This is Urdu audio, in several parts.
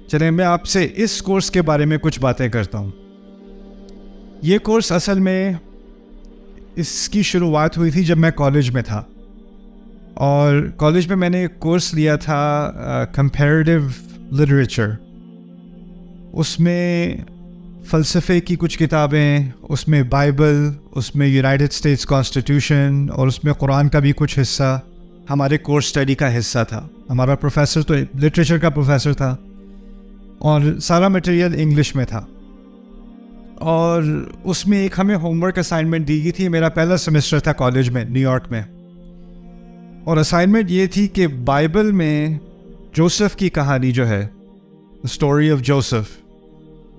چلیں میں آپ سے اس کورس کے بارے میں کچھ باتیں کرتا ہوں. یہ کورس اصل میں اس کی شروعات ہوئی تھی جب میں کالج میں تھا, اور کالج میں نے ایک کورس لیا تھا کمپیریٹیو لٹریچر. اس میں فلسفے کی کچھ کتابیں, اس میں بائبل, اس میں یونائٹڈ اسٹیٹس کانسٹیٹیوشن, اور اس میں قرآن کا بھی کچھ حصہ ہمارے کورس اسٹڈی کا حصہ تھا. ہمارا پروفیسر تو لٹریچر کا پروفیسر تھا اور سارا مٹیریل انگلش میں تھا. اور اس میں ایک ہمیں ہوم ورک اسائنمنٹ دی گئی تھی. میرا پہلا سیمسٹر تھا کالج میں نیو یارک میں, اور اسائنمنٹ یہ تھی کہ بائبل میں جوسف کی کہانی جو ہے, story of Joseph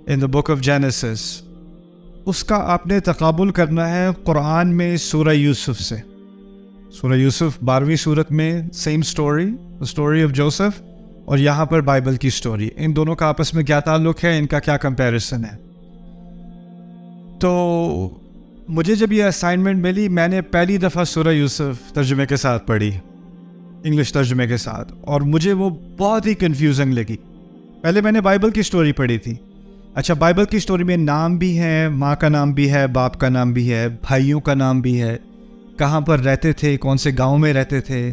in the book of Genesis, اس کا آپ نے تقابل کرنا ہے قرآن میں سورہ یوسف سے. سورہ یوسف 12ویں سورت میں سیم اسٹوری آف جوسف, اور یہاں پر بائبل کی اسٹوری. ان دونوں کا آپس میں کیا تعلق ہے, ان کا کیا کمپیریسن ہے. تو مجھے جب یہ اسائنمنٹ ملی, میں نے پہلی دفعہ سورہ یوسف ترجمے کے ساتھ پڑھی, انگلش ترجمے کے ساتھ, اور مجھے وہ بہت ہی کنفیوزنگ لگی. پہلے میں نے بائبل کی اسٹوری پڑھی تھی. اچھا, بائبل کی اسٹوری میں نام بھی ہے, ماں کا نام بھی ہے, باپ کا نام بھی ہے, بھائیوں کا نام بھی ہے, کہاں پر رہتے تھے, کون سے گاؤں میں رہتے تھے,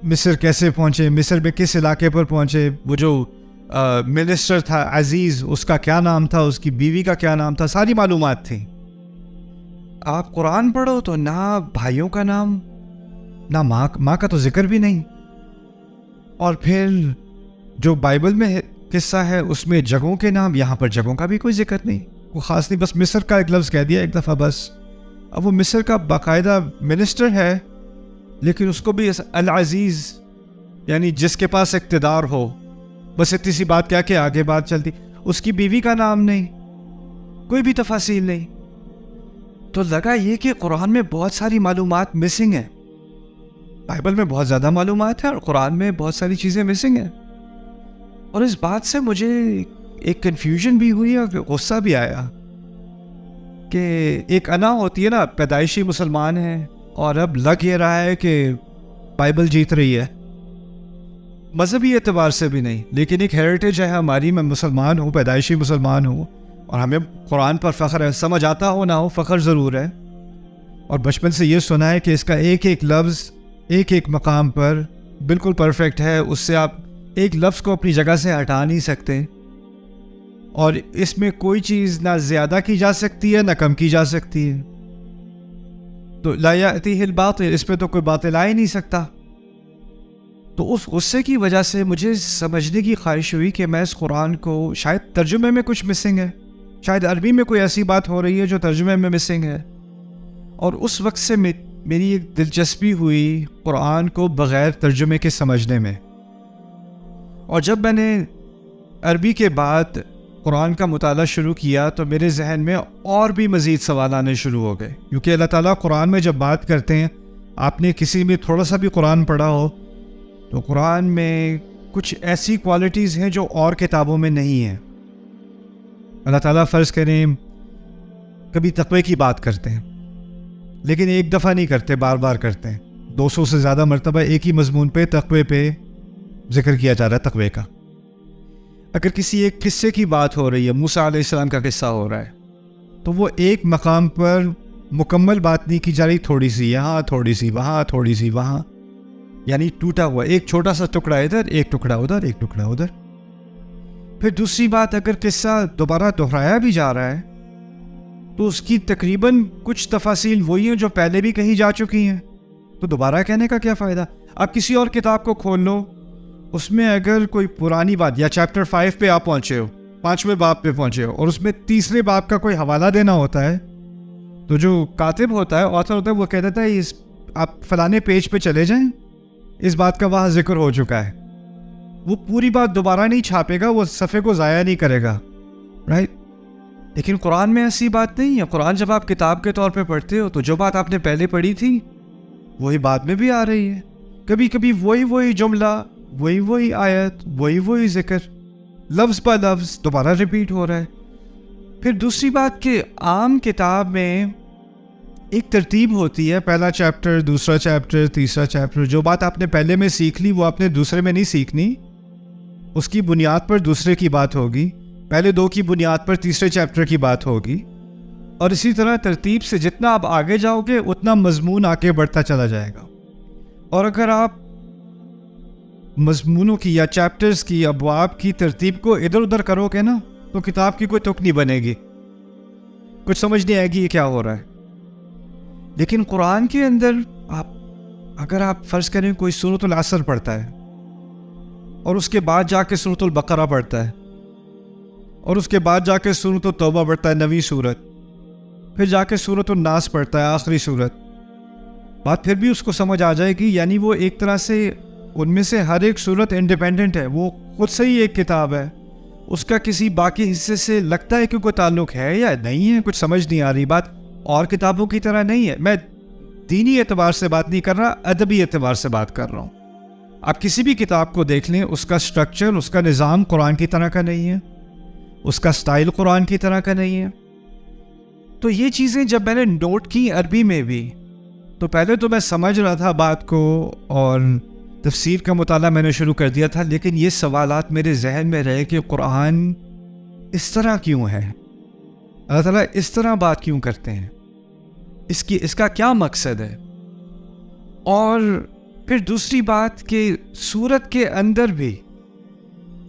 مصر کیسے پہنچے, مصر میں کس علاقے پر پہنچے, وہ جو منسٹر تھا عزیز, اس کا کیا نام تھا, اس کی بیوی کا کیا نام تھا, ساری معلومات تھیں. آپ قرآن پڑھو تو نہ بھائیوں کا نام, نہ ماں کا تو ذکر بھی نہیں. اور پھر جو بائبل میں قصہ ہے اس میں جگہوں کے نام, یہاں پر جگہوں کا بھی کوئی ذکر نہیں, کوئی خاص نہیں, بس مصر کا ایک لفظ کہہ دیا ایک دفعہ بس. اب وہ مصر کا باقاعدہ منسٹر ہے, لیکن اس کو بھی العزیز, یعنی جس کے پاس اقتدار ہو, بس اتنی سی بات کیا کہ آگے بات چلتی. اس کی بیوی کا نام نہیں, کوئی بھی تفاصیل نہیں. تو لگا یہ کہ قرآن میں بہت ساری معلومات مسنگ ہیں. بائبل میں بہت زیادہ معلومات ہیں اور قرآن میں بہت ساری چیزیں مسنگ ہیں. اور اس بات سے مجھے ایک کنفیوژن بھی ہوئی اور غصہ بھی آیا کہ ایک انا ہوتی ہے نا, پیدائشی مسلمان ہے, اور اب لگ یہ رہا ہے کہ بائبل جیت رہی ہے. مذہبی اعتبار سے بھی نہیں, لیکن ایک ہیریٹیج ہے ہماری, میں مسلمان ہوں, پیدائشی مسلمان ہوں, اور ہمیں قرآن پر فخر ہے. سمجھ آتا ہو نہ ہو, فخر ضرور ہے. اور بچپن سے یہ سنا ہے کہ اس کا ایک ایک لفظ ایک ایک مقام پر بالکل پرفیکٹ ہے, اس سے آپ ایک لفظ کو اپنی جگہ سے ہٹا نہیں سکتے, اور اس میں کوئی چیز نہ زیادہ کی جا سکتی ہے نہ کم کی جا سکتی ہے. تو لا یأتیہ الباطل, اس پہ تو کوئی باطل آ ہی نہیں سکتا. تو اس غصے کی وجہ سے مجھے سمجھنے کی خواہش ہوئی کہ میں اس قرآن کو, شاید ترجمے میں کچھ مسنگ ہے, شاید عربی میں کوئی ایسی بات ہو رہی ہے جو ترجمے میں مسنگ ہے. اور اس وقت سے میری ایک دلچسپی ہوئی قرآن کو بغیر ترجمے کے سمجھنے میں. اور جب میں نے عربی کے بعد قرآن کا مطالعہ شروع کیا تو میرے ذہن میں اور بھی مزید سوال آنے شروع ہو گئے, کیونکہ اللہ تعالیٰ قرآن میں جب بات کرتے ہیں, آپ نے کسی میں تھوڑا سا بھی قرآن پڑھا ہو تو قرآن میں کچھ ایسی کوالٹیز ہیں جو اور کتابوں میں نہیں ہیں. اللہ تعالیٰ فرض کریں کبھی تقوی کی بات کرتے ہیں, لیکن ایک دفعہ نہیں کرتے, بار بار کرتے ہیں. 200 سے زیادہ مرتبہ ایک ہی مضمون پہ, تقوی پہ ذکر کیا جا رہا ہے, تقوی کا. اگر کسی ایک قصے کی بات ہو رہی ہے, موسیٰ علیہ السلام کا قصہ ہو رہا ہے, تو وہ ایک مقام پر مکمل بات نہیں کی جا رہی, تھوڑی سی یہاں, تھوڑی سی وہاں, تھوڑی سی وہاں, یعنی ٹوٹا ہوا ایک چھوٹا سا ٹکڑا ادھر, ایک ٹکڑا ادھر, ایک ٹکڑا ادھر. پھر دوسری بات, اگر قصہ دوبارہ دہرایا بھی جا رہا ہے تو اس کی تقریباً کچھ تفاصیل وہی ہیں جو پہلے بھی کہی جا چکی ہیں, تو دوبارہ کہنے کا کیا فائدہ. آپ کسی اور کتاب کو کھول لو, اس میں اگر کوئی پرانی بات, یا چیپٹر 5 پہ آپ پہنچے ہو, 5ویں باب پہ پہنچے ہو, اور اس میں 3رے باب کا کوئی حوالہ دینا ہوتا ہے, تو جو کاتب ہوتا ہے, آتھر ہوتا ہے, وہ کہہ دیتا ہے آپ فلانے پیج پہ چلے جائیں, اس بات کا وہاں ذکر ہو چکا ہے. وہ پوری بات دوبارہ نہیں چھاپے گا, وہ صفحے کو ضائع نہیں کرے گا, رائٹ. لیکن قرآن میں ایسی بات نہیں ہے. قرآن جب آپ کتاب کے طور پہ پڑھتے ہو تو جو بات آپ نے پہلے پڑھی تھی وہی بعد میں بھی آ رہی ہے. کبھی کبھی وہی جملہ, وہی آیت, وہی ذکر, لفظ با لفظ دوبارہ ریپیٹ ہو رہا ہے. پھر دوسری بات کہ عام کتاب میں ایک ترتیب ہوتی ہے, پہلا چیپٹر, دوسرا چیپٹر, تیسرا چیپٹر. جو بات آپ نے پہلے میں سیکھ لی وہ آپ نے دوسرے میں نہیں سیکھنی, اس کی بنیاد پر دوسرے کی بات ہوگی، پہلے 2 کی بنیاد پر تیسرے چیپٹر کی بات ہوگی، اور اسی طرح ترتیب سے جتنا آپ آگے جاؤ گے اتنا مضمون آگے بڑھتا چلا جائے گا۔ اور اگر آپ مضمونوں کی یا چیپٹرز کی، ابواب کی ترتیب کو ادھر ادھر کرو گے نا تو کتاب کی کوئی تک نہیں بنے گی، کچھ سمجھ نہیں آئے گی یہ کیا ہو رہا ہے۔ لیکن قرآن کے اندر اگر آپ فرض کریں کوئی سورۃ العصر پڑھتا ہے اور اس کے بعد جا کے سورۃ البقرہ پڑھتا ہے اور اس کے بعد جا کے سورۃ التوبہ پڑھتا ہے 9ویں سورت، پھر جا کے سورۃ الناس پڑھتا ہے آخری سورت، بات پھر بھی اس کو سمجھ آ جائے گی۔ یعنی وہ ایک طرح سے ان میں سے ہر ایک سورت انڈیپینڈنٹ ہے، وہ خود سے ہی ایک کتاب ہے، اس کا کسی باقی حصے سے لگتا ہے کہ کوئی تعلق ہے یا نہیں ہے، کچھ سمجھ نہیں آ رہی۔ بات اور کتابوں کی طرح نہیں ہے، میں دینی اعتبار سے بات نہیں کر رہا، ادبی اعتبار سے بات کر رہا ہوں۔ آپ کسی بھی کتاب کو دیکھ لیں، اس کا سٹرکچر، اس کا نظام قرآن کی طرح کا نہیں ہے، اس کا سٹائل قرآن کی طرح کا نہیں ہے۔ تو یہ چیزیں جب میں نے نوٹ کی عربی میں بھی، تو پہلے تو میں سمجھ رہا تھا بات کو اور تفسیر کا مطالعہ میں نے شروع کر دیا تھا، لیکن یہ سوالات میرے ذہن میں رہے کہ قرآن اس طرح کیوں ہے، اللہ تعالیٰ اس طرح بات کیوں کرتے ہیں، اس کا کیا مقصد ہے۔ اور پھر دوسری بات کہ سورت کے اندر بھی،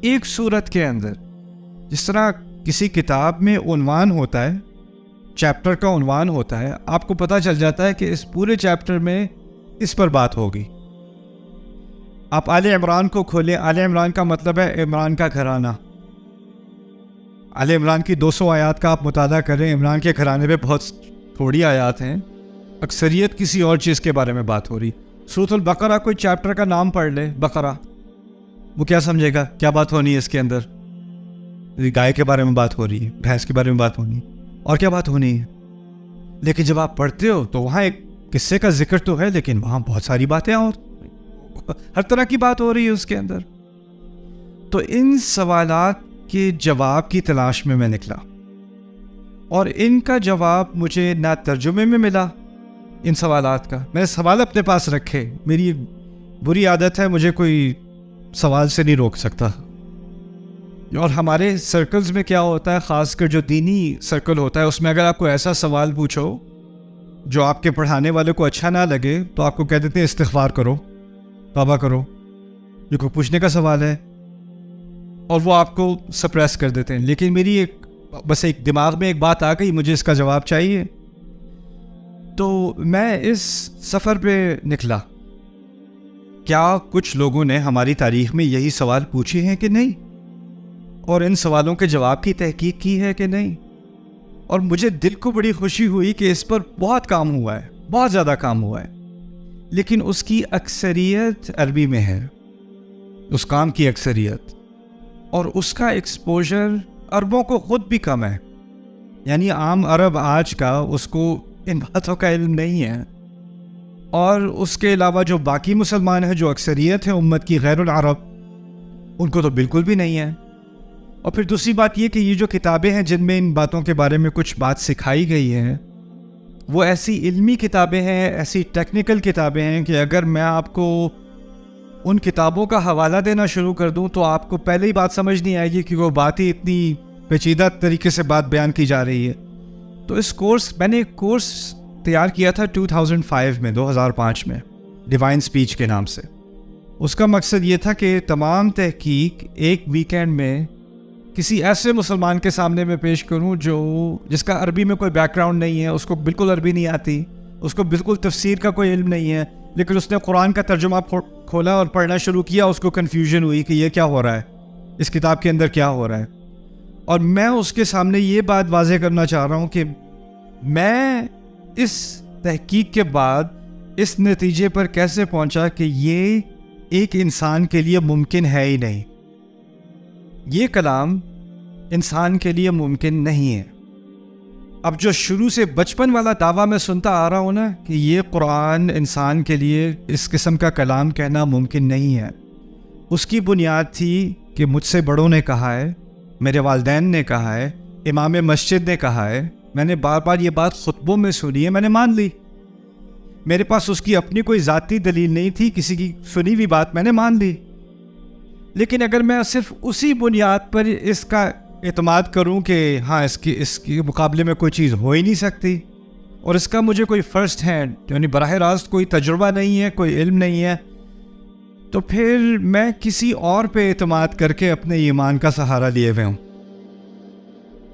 ایک سورت کے اندر جس طرح کسی کتاب میں عنوان ہوتا ہے، چیپٹر کا عنوان ہوتا ہے، آپ کو پتہ چل جاتا ہے کہ اس پورے چیپٹر میں اس پر بات ہوگی۔ آپ آل عمران کو کھولیں، آل عمران کا مطلب ہے عمران کا گھرانہ۔ آل عمران کی 200 آیات کا آپ مطالعہ کریں، عمران کے گھرانے پہ بہت تھوڑی آیات ہیں، اکثریت کسی اور چیز کے بارے میں بات ہو رہی۔ سورۃ البقرہ کوئی چیپٹر کا نام پڑھ لے، بقرہ، وہ کیا سمجھے گا کیا بات ہونی ہے اس کے اندر؟ گائے کے بارے میں بات ہو رہی ہے، بھینس کے بارے میں بات ہونی ہے، اور کیا بات ہونی ہے؟ لیکن جب آپ پڑھتے ہو تو وہاں ایک قصے کا ذکر تو ہے، لیکن وہاں بہت ساری باتیں اور ہر طرح کی بات ہو رہی ہے اس کے اندر۔ تو ان سوالات کے جواب کی تلاش میں میں نکلا، اور ان کا جواب مجھے نہ ترجمے میں ملا ان سوالات کا، میں نے سوال اپنے پاس رکھے، میری بری عادت ہے، مجھے کوئی سوال سے نہیں روک سکتا۔ اور ہمارے سرکلز میں کیا ہوتا ہے، خاص کر جو دینی سرکل ہوتا ہے، اس میں اگر آپ کو ایسا سوال پوچھو جو آپ کے پڑھانے والے کو اچھا نہ لگے تو آپ کو کہہ دیتے ہیں استغفار کرو، توبہ کرو، یہ کوئی پوچھنے کا سوال ہے، اور وہ آپ کو سپریس کر دیتے ہیں۔ لیکن میری بس ایک دماغ میں ایک بات آ گئی، مجھے اس کا جواب چاہیے، تو میں اس سفر پہ نکلا۔ کیا کچھ لوگوں نے ہماری تاریخ میں یہی سوال پوچھے ہیں کہ نہیں، اور ان سوالوں کے جواب کی تحقیق کی ہے کہ نہیں؟ اور مجھے دل کو بڑی خوشی ہوئی کہ اس پر بہت کام ہوا ہے، بہت زیادہ کام ہوا ہے، لیکن اس کی اکثریت عربی میں ہے، اس کام کی اکثریت، اور اس کا ایکسپوجر عربوں کو خود بھی کم ہے۔ یعنی عام عرب آج کا اس کو ان باتوں کا علم نہیں ہے، اور اس کے علاوہ جو باقی مسلمان ہیں، جو اکثریت ہے امت کی غیر العرب، ان کو تو بالکل بھی نہیں ہے۔ اور پھر دوسری بات یہ کہ یہ جو کتابیں ہیں جن میں ان باتوں کے بارے میں کچھ بات سکھائی گئی ہے، وہ ایسی علمی کتابیں ہیں، ایسی ٹیکنیکل کتابیں ہیں کہ اگر میں آپ کو ان کتابوں کا حوالہ دینا شروع کر دوں تو آپ کو پہلے ہی بات سمجھ نہیں آئے گی کہ وہ بات ہی اتنی پیچیدہ طریقے سے بات بیان کی جا رہی ہے۔ تو اس کورس، میں نے ایک کورس تیار کیا تھا 2005 میں، 2005 میں، ڈیوائن سپیچ کے نام سے۔ اس کا مقصد یہ تھا کہ تمام تحقیق ایک ویکینڈ میں کسی ایسے مسلمان کے سامنے میں پیش کروں جس کا عربی میں کوئی بیک گراؤنڈ نہیں ہے، اس کو بالکل عربی نہیں آتی، اس کو بالکل تفسیر کا کوئی علم نہیں ہے، لیکن اس نے قرآن کا ترجمہ کھولا اور پڑھنا شروع کیا، اس کو کنفیوژن ہوئی کہ یہ کیا ہو رہا ہے، اس کتاب کے اندر کیا ہو رہا ہے۔ اور میں اس کے سامنے یہ بات واضح کرنا چاہ رہا ہوں کہ میں اس تحقیق کے بعد اس نتیجے پر کیسے پہنچا کہ یہ ایک انسان کے لیے ممکن ہے ہی نہیں، یہ کلام انسان کے لیے ممکن نہیں ہے۔ اب جو شروع سے بچپن والا دعویٰ میں سنتا آ رہا ہوں نا کہ یہ قرآن انسان کے لیے اس قسم کا کلام کہنا ممکن نہیں ہے، اس کی بنیاد تھی کہ مجھ سے بڑوں نے کہا ہے، میرے والدین نے کہا ہے، امام مسجد نے کہا ہے، میں نے بار بار یہ بات خطبوں میں سنی ہے، میں نے مان لی، میرے پاس اس کی اپنی کوئی ذاتی دلیل نہیں تھی، کسی کی سنی ہوئی بات میں نے مان لی۔ لیکن اگر میں صرف اسی بنیاد پر اس کا اعتماد کروں کہ ہاں اس کے مقابلے میں کوئی چیز ہو ہی نہیں سکتی، اور اس کا مجھے کوئی فرسٹ ہینڈ یعنی براہ راست کوئی تجربہ نہیں ہے، کوئی علم نہیں ہے، تو پھر میں کسی اور پہ اعتماد کر کے اپنے ایمان کا سہارا لیے ہوئے ہوں۔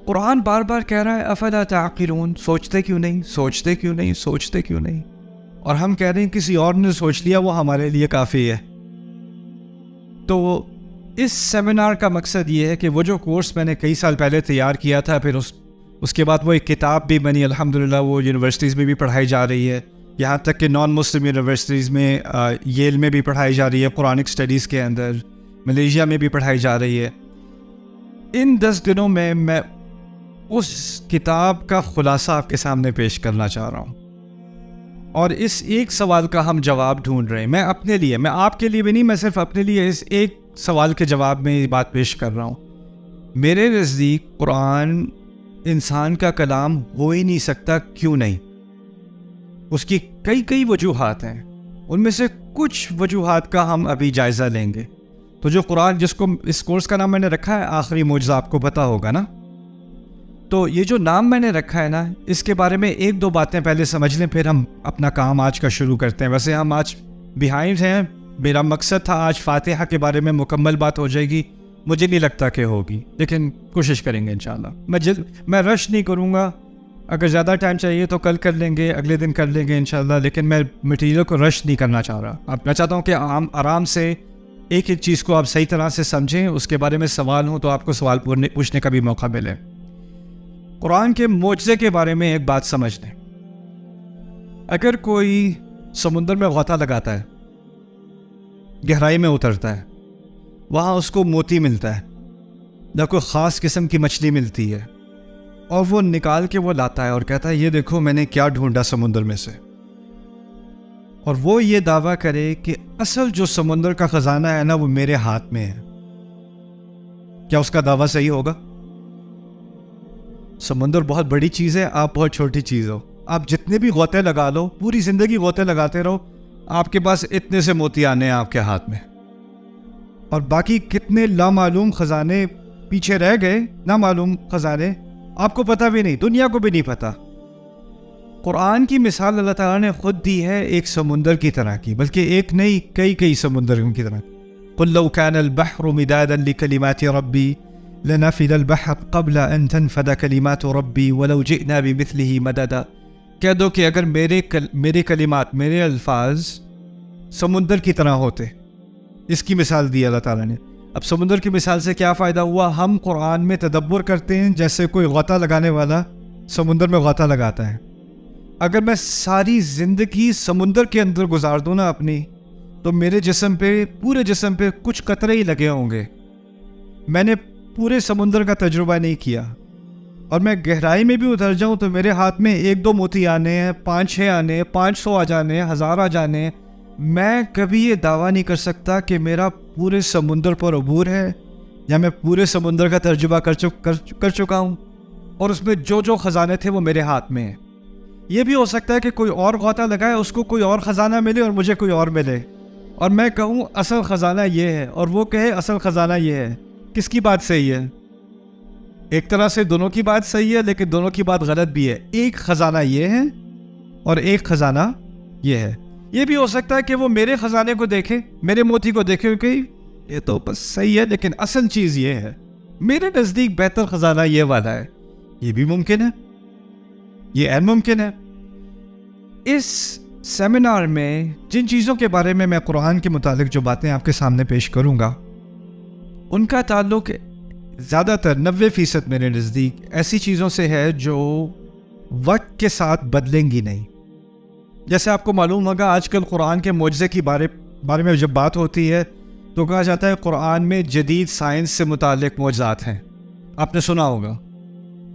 قرآن بار بار کہہ رہا ہے افلا تعقلون، سوچتے کیوں نہیں، سوچتے کیوں نہیں، سوچتے کیوں نہیں، اور ہم کہہ رہے ہیں کسی اور نے سوچ لیا وہ ہمارے لیے کافی ہے۔ تو اس سیمینار کا مقصد یہ ہے کہ وہ جو کورس میں نے کئی سال پہلے تیار کیا تھا، پھر اس کے بعد وہ ایک کتاب بھی بنی، الحمدللہ وہ یونیورسٹیز میں بھی پڑھائی جا رہی ہے، یہاں تک کہ نان مسلم یونیورسٹیز میں ییل میں بھی پڑھائی جا رہی ہے، قرآنک اسٹڈیز کے اندر ملیشیا میں بھی پڑھائی جا رہی ہے۔ ان 10 دنوں میں اس کتاب کا خلاصہ آپ کے سامنے پیش کرنا چاہ رہا ہوں، اور اس ایک سوال کا ہم جواب ڈھونڈ رہے ہیں۔ میں اپنے لیے، میں آپ کے لیے بھی نہیں، میں صرف اپنے لیے اس ایک سوال کے جواب میں یہ بات پیش کر رہا ہوں۔ میرے نزدیک قرآن انسان کا کلام ہو ہی نہیں سکتا، کیوں نہیں؟ اس کی کئی وجوہات ہیں، ان میں سے کچھ وجوہات کا ہم ابھی جائزہ لیں گے۔ تو جو قرآن، جس کو اس کورس کا نام میں نے رکھا ہے آخری معجزہ، آپ کو پتہ ہوگا نا، تو یہ جو نام میں نے رکھا ہے نا، اس کے بارے میں ایک دو باتیں پہلے سمجھ لیں، پھر ہم اپنا کام آج کا شروع کرتے ہیں۔ ویسے ہم آج بیہائنڈ ہیں، میرا مقصد تھا آج فاتحہ کے بارے میں مکمل بات ہو جائے گی، مجھے نہیں لگتا کہ ہوگی، لیکن کوشش کریں گے انشاءاللہ۔ میں رش نہیں کروں گا، اگر زیادہ ٹائم چاہیے تو کل کر لیں گے، اگلے دن کر لیں گے انشاءاللہ، لیکن میں مٹیریل کو رش نہیں کرنا چاہ رہا۔ اب میں چاہتا ہوں کہ آرام سے ایک چیز کو آپ صحیح طرح سے سمجھیں، اس کے بارے میں سوال ہوں تو آپ کو سوال پوچھنے کا بھی موقع ملے۔ قرآن کے معجزے کے بارے میں ایک بات سمجھ لیں۔ اگر کوئی سمندر میں غوطہ لگاتا ہے، گہرائی میں اترتا ہے، وہاں اس کو موتی ملتا ہے یا کوئی خاص قسم کی مچھلی ملتی ہے، اور وہ نکال کے وہ لاتا ہے اور کہتا ہے یہ دیکھو میں نے کیا ڈھونڈا سمندر میں سے، اور وہ یہ دعویٰ کرے کہ اصل جو سمندر کا خزانہ ہے نا وہ میرے ہاتھ میں ہے، کیا اس کا دعویٰ صحیح ہوگا؟ سمندر بہت بڑی چیز ہے، آپ بہت چھوٹی چیز ہو، آپ جتنے بھی غوطے لگا لو، پوری زندگی غوطے لگاتے رہو، آپ کے پاس اتنے سے موتی آنے ہیں آپ کے ہاتھ میں، اور باقی کتنے لامعلوم خزانے پیچھے رہ گئے، نامعلوم خزانے آپ کو پتہ بھی نہیں، دنیا کو بھی نہیں پتہ۔ قرآن کی مثال اللہ تعالیٰ نے خود دی ہے ایک سمندر کی طرح کی، بلکہ ایک نہیں کئی سمندر کی طرح۔ قُلْ لَوْ كَانَ الْبَحْرُ مِدَادًا لِكَلِمَاتِ رَبِّي لَنَفِدَ الْبَحْرُ قَبْلَ أَن تَنْفَدَ كَلِمَاتُ رَبِّي وَلَوْ جِئْنَا بِمِثْلِهِ مَدَدًا۔ کہہ دو کہ اگر میرے کلمات، میرے الفاظ سمندر کی طرح ہوتے، اس کی مثال دی اللہ تعالیٰ نے۔ اب سمندر کی مثال سے کیا فائدہ ہوا؟ ہم قرآن میں تدبر کرتے ہیں جیسے کوئی غوطہ لگانے والا سمندر میں غوطہ لگاتا ہے۔ اگر میں ساری زندگی سمندر کے اندر گزار دوں نا اپنی، تو میرے جسم پہ، پورے جسم پہ کچھ قطرے ہی لگے ہوں گے، میں نے پورے سمندر کا تجربہ نہیں کیا، اور میں گہرائی میں بھی اتر جاؤں تو میرے ہاتھ میں 1-2 موتی آنے ہیں، 5-6 آنے ہیں، 500 آ جانے ہیں، 1000 آ جانے ہیں۔ میں کبھی یہ دعویٰ نہیں کر سکتا کہ میرا پورے سمندر پر عبور ہے، یا میں پورے سمندر کا تجربہ کر چکا ہوں، اور اس میں جو خزانے تھے وہ میرے ہاتھ میں ہیں۔ یہ بھی ہو سکتا ہے کہ کوئی اور غوطہ لگائے، اس کو کوئی اور خزانہ ملے اور مجھے کوئی اور ملے، اور میں کہوں اصل خزانہ یہ ہے، اور وہ کہے اصل خزانہ یہ ہے۔ کس کی بات صحیح ہے؟ ایک طرح سے دونوں کی بات صحیح ہے، لیکن دونوں کی بات غلط بھی ہے۔ ایک خزانہ یہ ہے اور ایک خزانہ یہ ہے۔ یہ بھی ہو سکتا ہے کہ وہ میرے خزانے کو دیکھے، میرے موتی کو دیکھے کہ یہ تو بس صحیح ہے، لیکن اصل چیز یہ ہے، میرے نزدیک بہتر خزانہ یہ والا ہے۔ یہ بھی ممکن ہے، یہ عین ممکن ہے۔ اس سیمینار میں جن چیزوں کے بارے میں قرآن کے متعلق جو باتیں آپ کے سامنے پیش کروں گا، ان کا تعلق زیادہ تر 90% میرے نزدیک ایسی چیزوں سے ہے جو وقت کے ساتھ بدلیں گی نہیں۔ جیسے آپ کو معلوم ہوگا آج کل قرآن کے معجزے کی بارے میں جب بات ہوتی ہے تو کہا جاتا ہے قرآن میں جدید سائنس سے متعلق معجزات ہیں۔ آپ نے سنا ہوگا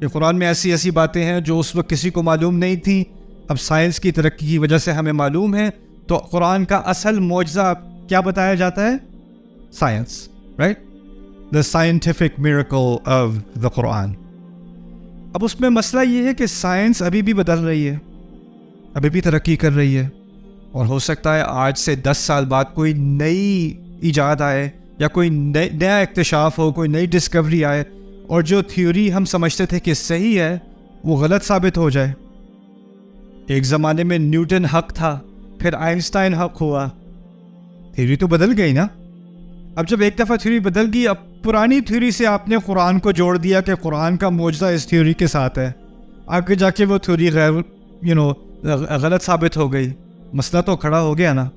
کہ قرآن میں ایسی باتیں ہیں جو اس وقت کسی کو معلوم نہیں تھیں، اب سائنس کی ترقی کی وجہ سے ہمیں معلوم ہے۔ تو قرآن کا اصل معجزہ کیا بتایا جاتا ہے؟ Science, right? The scientific miracle of the Quran۔ اب اس میں مسئلہ یہ ہے کہ سائنس ابھی بھی بدل رہی ہے، ابھی بھی ترقی کر رہی ہے، اور ہو سکتا ہے آج سے 10 سال بعد کوئی نئی ایجاد آئے، یا کوئی نیا اکتشاف ہو, کوئی نئی ڈسکوری آئے اور جو تھیوری ہم سمجھتے تھے کہ صحیح ہے وہ غلط ثابت ہو جائے. ایک زمانے میں نیوٹن حق تھا, پھر آئنسٹائن حق ہوا, تھیوری تو بدل گئی نا. اب جب ایک دفعہ تھیوری بدل گئی, اب پرانی تھیوری سے آپ نے قرآن کو جوڑ دیا کہ قرآن کا معجزہ اس تھیوری کے ساتھ ہے, آگے جا کے وہ تھیوری غلط ثابت ہو گئی, مسئلہ تو کھڑا ہو گیا نا.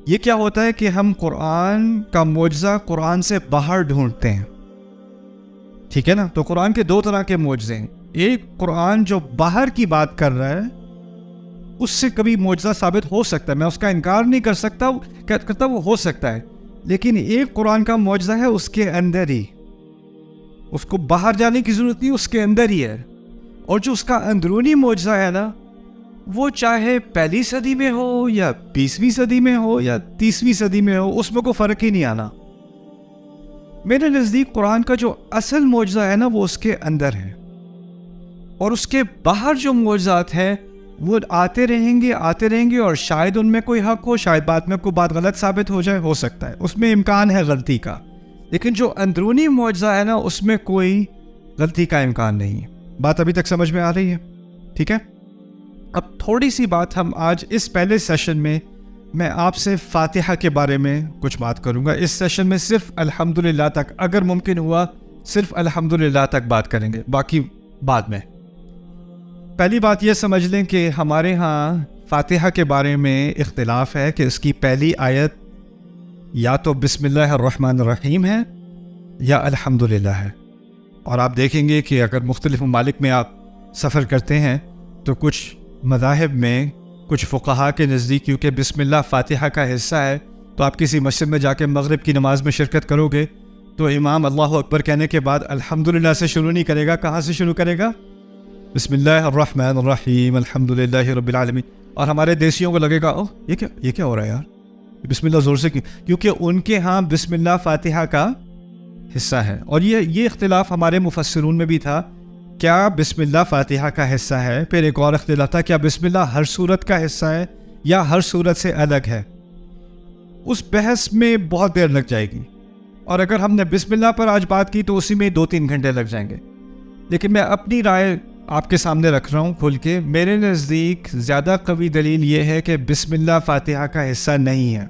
یہ کیا ہوتا ہے کہ ہم قرآن کا معجزہ قرآن سے باہر ڈھونڈتے ہیں, ٹھیک ہے نا. تو قرآن کے دو طرح کے معجزے ہیں. ایک قرآن جو باہر کی بات کر رہا ہے, اس سے کبھی معجزہ ثابت ہو سکتا ہے, میں اس کا انکار نہیں کر سکتا, کرتا وہ ہو سکتا ہے. لیکن ایک قرآن کا معجزہ ہے اس کے اندر ہی, اس کو باہر جانے کی ضرورت نہیں, اس کے اندر ہی ہے. اور جو اس کا اندرونی معجزہ ہے نا, وہ چاہے پہلی صدی میں ہو یا 20ویں صدی میں ہو یا 30ویں صدی میں ہو, اس میں کوئی فرق ہی نہیں آنا. میرے نزدیک قرآن کا جو اصل معجزہ ہے نا, وہ اس کے اندر ہے, اور اس کے باہر جو معجزات ہیں وہ آتے رہیں گے, اور شاید ان میں کوئی حق ہو, شاید بعد میں کوئی بات غلط ثابت ہو جائے, ہو سکتا ہے, اس میں امکان ہے غلطی کا. لیکن جو اندرونی معجزہ ہے نا, اس میں کوئی غلطی کا امکان نہیں ہے. بات ابھی تک سمجھ میں آ رہی ہے؟ ٹھیک ہے. اب تھوڑی سی بات ہم آج اس پہلے سیشن میں آپ سے فاتحہ کے بارے میں کچھ بات کروں گا. اس سیشن میں صرف الحمدللہ تک, اگر ممکن ہوا صرف الحمدللہ تک بات کریں گے, باقی بعد میں. پہلی بات یہ سمجھ لیں کہ ہمارے ہاں فاتحہ کے بارے میں اختلاف ہے کہ اس کی پہلی آیت یا تو بسم اللہ الرحمن الرحیم ہے یا الحمدللہ ہے. اور آپ دیکھیں گے کہ اگر مختلف ممالک میں آپ سفر کرتے ہیں تو کچھ مذاہب میں, کچھ فقہا کے نزدیک کیونکہ بسم اللہ فاتحہ کا حصہ ہے, تو آپ کسی مسجد میں جا کے مغرب کی نماز میں شرکت کرو گے تو امام اللہ اکبر کہنے کے بعد الحمدللہ سے شروع نہیں کرے گا. کہاں سے شروع کرے گا؟ بسم اللہ الرحمن الرحیم الحمدللہ رب العالمین. اور ہمارے دیسیوں کو لگے گا اوہ یہ کیا ہو رہا ہے یار, بسم اللہ زور سے کیونکہ ان کے ہاں بسم اللہ فاتحہ کا حصہ ہے. اور یہ اختلاف ہمارے مفسرون میں بھی تھا, کیا بسم اللہ فاتحہ کا حصہ ہے. پھر ایک اور اختلاف تھا, کیا بسم اللہ ہر سورت کا حصہ ہے یا ہر سورت سے الگ ہے. اس بحث میں بہت دیر لگ جائے گی, اور اگر ہم نے بسم اللہ پر آج بات کی تو اسی میں 2-3 گھنٹے لگ جائیں گے. لیکن میں اپنی رائے آپ کے سامنے رکھ رہا ہوں کھل کے. میرے نزدیک زیادہ قوی دلیل یہ ہے کہ بسم اللہ فاتحہ کا حصہ نہیں ہے,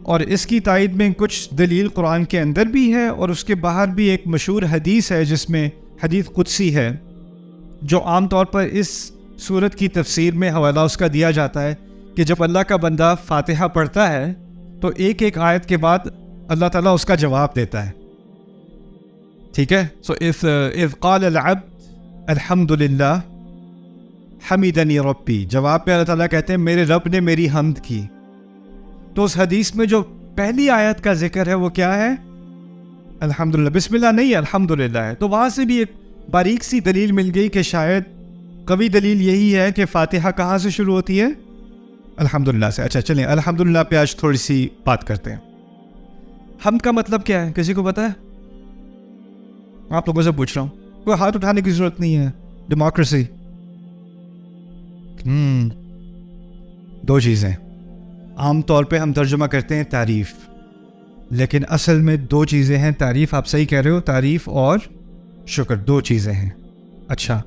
اور اس کی تائید میں کچھ دلیل قرآن کے اندر بھی ہے, اور اس کے باہر بھی ایک مشہور حدیث ہے جس میں حدیث قدسی ہے, جو عام طور پر اس سورت کی تفسیر میں حوالہ اس کا دیا جاتا ہے کہ جب اللہ کا بندہ فاتحہ پڑھتا ہے تو ایک ایک آیت کے بعد اللہ تعالیٰ اس کا جواب دیتا ہے. ٹھیک ہے. سو اذ قال العبد الحمدللہ حمیدنی ربی, جواب پہ اللہ تعالیٰ کہتے ہیں میرے رب نے میری حمد کی. تو اس حدیث میں جو پہلی آیت کا ذکر ہے وہ کیا ہے؟ الحمدللہ. بسم اللہ نہیں ہے, الحمدللہ ہے. تو وہاں سے بھی ایک باریک سی دلیل مل گئی کہ شاید قوی دلیل یہی ہے کہ فاتحہ کہاں سے شروع ہوتی ہے؟ الحمدللہ سے. اچھا چلیں الحمدللہ پہ آج تھوڑی سی بات کرتے ہیں. حمد کا مطلب کیا ہے, کسی کو پتہ ہے؟ آپ لوگوں سے پوچھ رہا ہوں, کوئی ہاتھ اٹھانے کی ضرورت نہیں ہے. ڈیموکریسی. 2 چیزیں عام طور پہ ہم ترجمہ کرتے ہیں تعریف, لیکن اصل میں 2 چیزیں ہیں. تعریف, آپ صحیح کہہ رہے ہو, تعریف اور شکر 2 چیزیں ہیں. اچھا,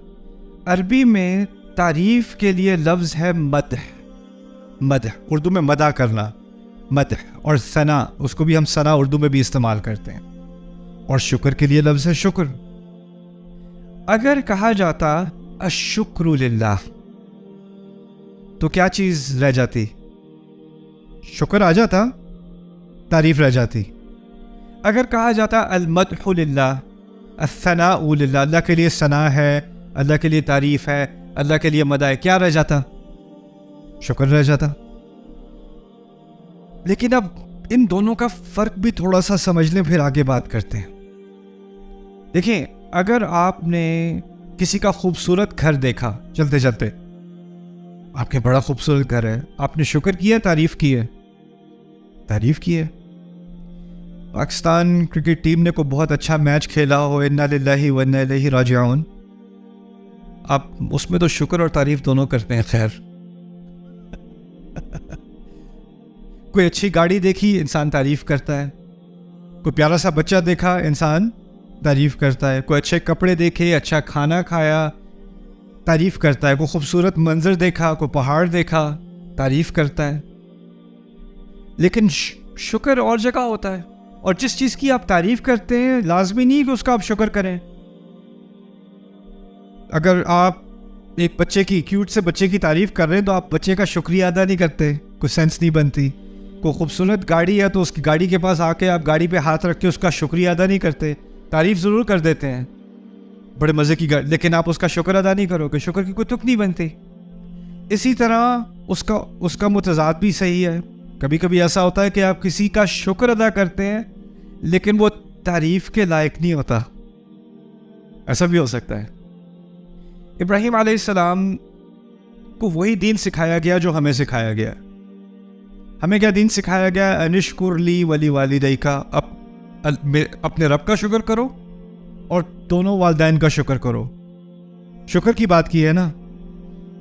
عربی میں تعریف کے لیے لفظ ہے مدح. مدح اردو میں مدح کرنا, مدح. اور ثنا, اس کو بھی ہم ثنا اردو میں بھی استعمال کرتے ہیں. اور شکر کے لیے لفظ ہے شکر. اگر کہا جاتا الشکر للہ تو کیا چیز رہ جاتی؟ شکر آ جاتا, تعریف رہ جاتی. اگر کہا جاتا المدح للہ, الثناء للہ, اللہ کے لیے ثنا ہے, اللہ کے لیے تعریف ہے, اللہ کے لیے مدح ہے, کیا رہ جاتا؟ شکر رہ جاتا. لیکن اب ان دونوں کا فرق بھی تھوڑا سا سمجھ لیں, پھر آگے بات کرتے ہیں. دیکھیں, اگر آپ نے کسی کا خوبصورت گھر دیکھا چلتے چلتے, آپ کے بڑا خوبصورت گھر ہے, آپ نے شکر کیا, تعریف کی ہے؟ تعریف کی ہے. پاکستان کرکٹ ٹیم نے کوئی بہت اچھا میچ کھیلا ہو, انا للہ و انا الیہ راجعون, آپ اس میں تو شکر اور تعریف دونوں کرتے ہیں. خیر کوئی اچھی گاڑی دیکھی انسان تعریف کرتا ہے, کوئی پیارا سا بچہ دیکھا انسان تعریف کرتا ہے, کوئی اچھے کپڑے دیکھے, اچھا کھانا کھایا تعریف کرتا ہے, کوئی خوبصورت منظر دیکھا, کوئی پہاڑ دیکھا تعریف کرتا ہے. لیکن شکر اور جگہ ہوتا ہے, اور جس چیز کی آپ تعریف کرتے ہیں لازمی نہیں کہ اس کا آپ شکر کریں. اگر آپ ایک بچے کی کیوٹ سے بچے کی تعریف کر رہے ہیں تو آپ بچے کا شکریہ ادا نہیں کرتے, کوئی سینس نہیں بنتی. کوئی خوبصورت گاڑی ہے تو اس کی گاڑی کے پاس آ کے آپ گاڑی پہ ہاتھ رکھ کے اس کا شکریہ ادا نہیں کرتے, تعریف ضرور کر دیتے ہیں بڑے مزے کی گاڑی, لیکن آپ اس کا شکر ادا نہیں کرو گے, شکر کی کوئی تک نہیں بنتی. اسی طرح اس کا متضاد بھی صحیح ہے. کبھی کبھی ایسا ہوتا ہے کہ آپ کسی کا شکر ادا کرتے ہیں لیکن وہ تعریف کے لائق نہیں ہوتا, ایسا بھی ہو سکتا ہے. ابراہیم علیہ السلام کو وہی دین سکھایا گیا جو ہمیں سکھایا گیا. ہمیں کیا دین سکھایا گیا؟ انشکر لی ولی والدیک, اپنے رب کا شکر کرو اور دونوں والدین کا شکر کرو. شکر کی بات کی ہے نا,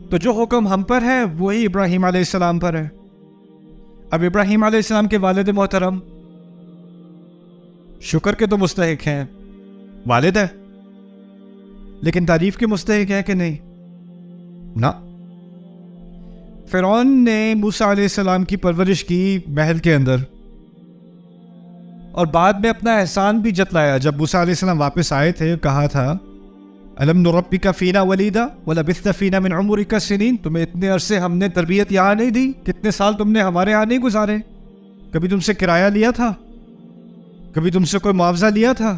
تو جو حکم ہم پر ہے وہی ابراہیم علیہ السلام پر ہے. اب ابراہیم علیہ السلام کے والد محترم شکر کے تو مستحق ہیں, والد ہے, لیکن تعریف کے مستحق ہیں کہ نہیں؟ نہ. فرعون نے موسیٰ علیہ السلام کی پرورش کی محل کے اندر, اور بعد میں اپنا احسان بھی جتلایا. جب موسیٰ علیہ السلام واپس آئے تھے کہا تھا الم نربک فینا ولیدا ولبثت فینا من عمرک سنین, تمہیں اتنے عرصے ہم نے تربیت یہاں نہیں دی, کتنے سال تم نے ہمارے یہاں نہیں گزارے, کبھی تم سے کرایہ لیا تھا, کبھی تم سے کوئی معاوضہ لیا تھا؟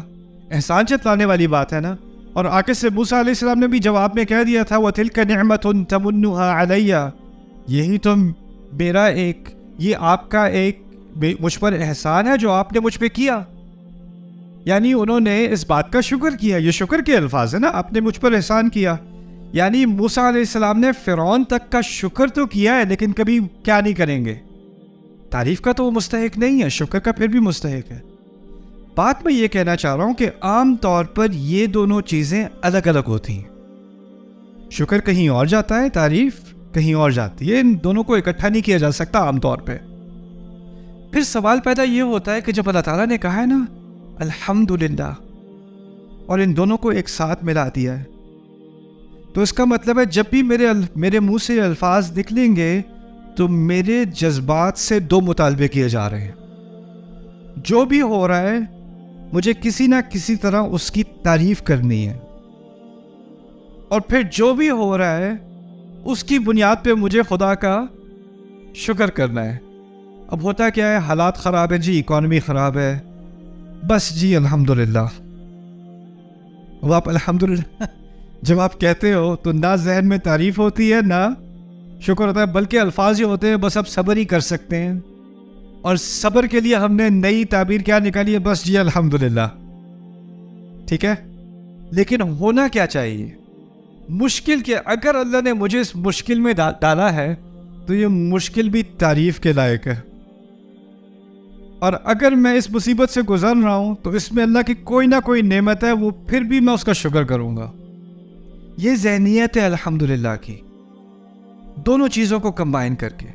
احسان جتلانے والی بات ہے نا. اور آگے سے موسیٰ علیہ السلام نے بھی جواب میں کہہ دیا تھا وَتِلْكَ نِعْمَةٌ تَمُنُّهَا عَلَيَّ, یہی تو میرا یہ آپ کا ایک مجھ پر احسان ہے جو آپ نے مجھ پہ کیا. یعنی انہوں نے اس بات کا شکر کیا, یہ شکر کے الفاظ ہے نا, آپ نے مجھ پر احسان کیا. یعنی موسیٰ علیہ السلام نے فرعون تک کا شکر تو کیا ہے لیکن کبھی کیا نہیں کریں گے, تعریف کا تو وہ مستحق نہیں ہے, شکر کا پھر بھی مستحق ہے. بات میں یہ کہنا چاہ رہا ہوں کہ عام طور پر یہ دونوں چیزیں الگ الگ ہوتی ہیں. شکر کہیں اور جاتا ہے, تعریف کہیں اور جاتی ہے, ان دونوں کو اکٹھا نہیں کیا جا سکتا عام طور پہ. پھر سوال پیدا یہ ہوتا ہے کہ جب اللہ تعالیٰ نے کہا ہے نا الحمدللہ اور ان دونوں کو ایک ساتھ ملا دیا ہے, تو اس کا مطلب ہے جب بھی میرے منہ سے الفاظ نکلیں گے تو میرے جذبات سے دو مطالبے کیے جا رہے ہیں. جو بھی ہو رہا ہے مجھے کسی نہ کسی طرح اس کی تعریف کرنی ہے, اور پھر جو بھی ہو رہا ہے اس کی بنیاد پہ مجھے خدا کا شکر کرنا ہے. اب ہوتا کیا ہے, حالات خراب ہیں جی, اکانومی خراب ہے, بس جی الحمدللہ. اب آپ الحمدللہ جب آپ کہتے ہو تو نہ ذہن میں تعریف ہوتی ہے نہ شکر ہوتا ہے, بلکہ الفاظ ہی ہوتے ہیں بس آپ صبر ہی کر سکتے ہیں. اور صبر کے لیے ہم نے نئی تعبیر کیا نکالی ہے, بس جی الحمدللہ. ٹھیک ہے, لیکن ہونا کیا چاہیے مشکل کے, اگر اللہ نے مجھے اس مشکل میں ڈالا ہے تو یہ مشکل بھی تعریف کے لائق ہے, اور اگر میں اس مصیبت سے گزر رہا ہوں تو اس میں اللہ کی کوئی نہ کوئی نعمت ہے, وہ پھر بھی میں اس کا شکر کروں گا. یہ ذہنیت ہے الحمدللہ کی, دونوں چیزوں کو کمبائن کر کے.